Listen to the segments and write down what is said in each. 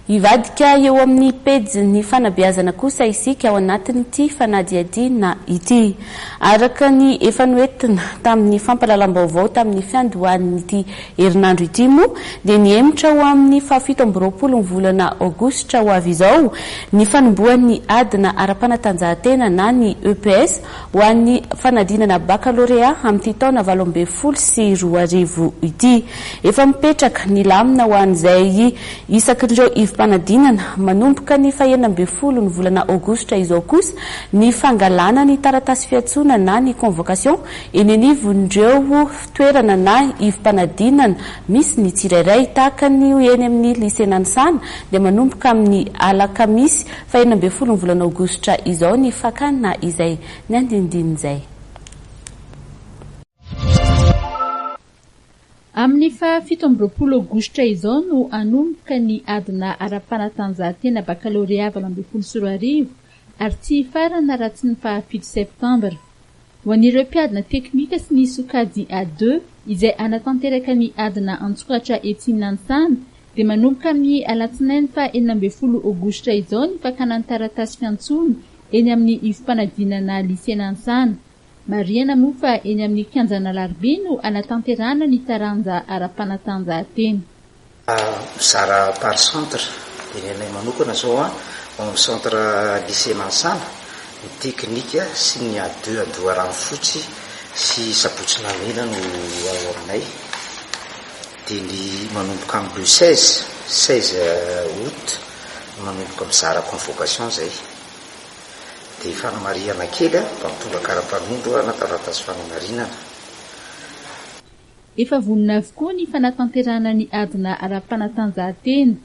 ivadika eo amin'ny pejy ny fanabeazana kosa isika ao anatin'ity fanadiadina ity. Araka ny efa noentina tamin'ny fampalalam-baovao tamin'ny fiandohan'ity herinandro ity moa dia niemitra ho amin'ny 17 ny volana Aogositra ho avy izao ny fanombohan'ny adina ara-panatanjahantena na ny EPS ho an'ny fanadinana baccalauréat amin'ity taona 2024 ity. Efa mipetraka ny lamina ho an'izay isak'ireo ifampanadinana manomboka ny 19 ny volana Aogositra izao kosa ny fangalana ny taratasy fiatsona na ny convocation eny anivon'ireo toerana na ifampanadinana misy ny tsirairay tahaka ny eny amin'ny lycée Nansana dia manomboka amin'ny alakamisy 19 ny volana Aogositra izao ny fakana izay ny andinindinizay. Amin'ny 17 Aogositra izao no anomboka ny adina ara-panatanjahantena baccalauréat 2024 ary tsy farana raha tsy ny 7 Septambra. Ho an'ireo mpiadina teknika sy ny sokajy A2 izay anatanteraka ny adina an-tsokatra ety Nansana dia manomboka amin'ny alatsinainy 19 Aogositra izao ny fakana ny taratasy fiantsona eny amin'ny ifampanadinana lycée Nansana. Mariana moa fa eny amin'ny kianjana Larbi no anatanterana ny taranja ara-panatanjahantena. Mizara par centre eny anay manokana zao amin'ny centre lycée Nansana ny teknika sy ny A2 Andoharano fotsy sy Sabotsina mena no ao aminay. Dia ny manomboka amin'ny 16 août manomboka mizara convocation zay. Dia fanamariana kely mba mitondra kara-panondro anataratazy fanamarinana. Efa vonona avokoa ny fanatanterana ny adina ara-panatanjahantena.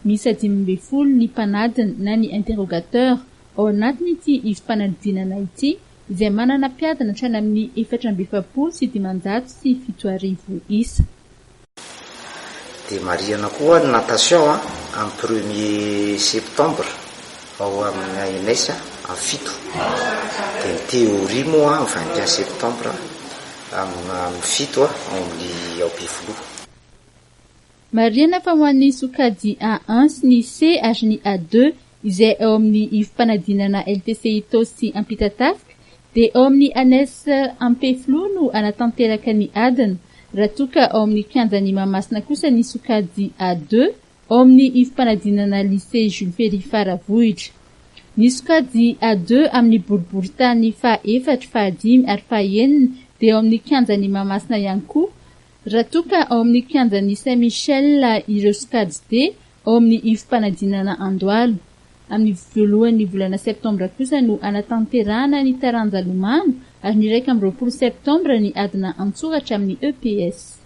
Misy 15 ny mpanadina na ny interrogateur ao anatin'ity ifampanadinana ity izay manana mpiadina hatrany amin'ny 470 sy 570 isa. Dia mariana koa ny natation amin'ny 1er septembre ao amin'ny Agnès en fito. Dia ny théorie moa amin'ny 21 septembre amin'ny fito amin'ny Ampifolo. Mariana fa ho an'ny sokajy A1 sy ny C ary ny A2 izay ao amin'ny ifampanadinana LTCI Tosy Ampitatafika dia ao amin'ny Agnès Ampifolo no anatanteraka ny adina. Raha toka ao amin'ny kianjany Mahamasina kosa ny sokajy A2 ao amin'ny ifampanadinana lycée Jules Ferry Faravohitra. Ny sokajy A2 amin'ny boriboritany 4, 5 ary 6 dia ao amin'ny kianjany Mahamasina ihany koa. Raha toka ao amin'ny kianjany Saint-Michel ireo sokajy D ao amin'ny ifampanadinana Andohalo. Amin'ny voalohan'ny volana Septambra kosa no anatanterana ny taranja Lomano ary ny 20 Septambra ny adina an-tsoratra amin'ny EPS.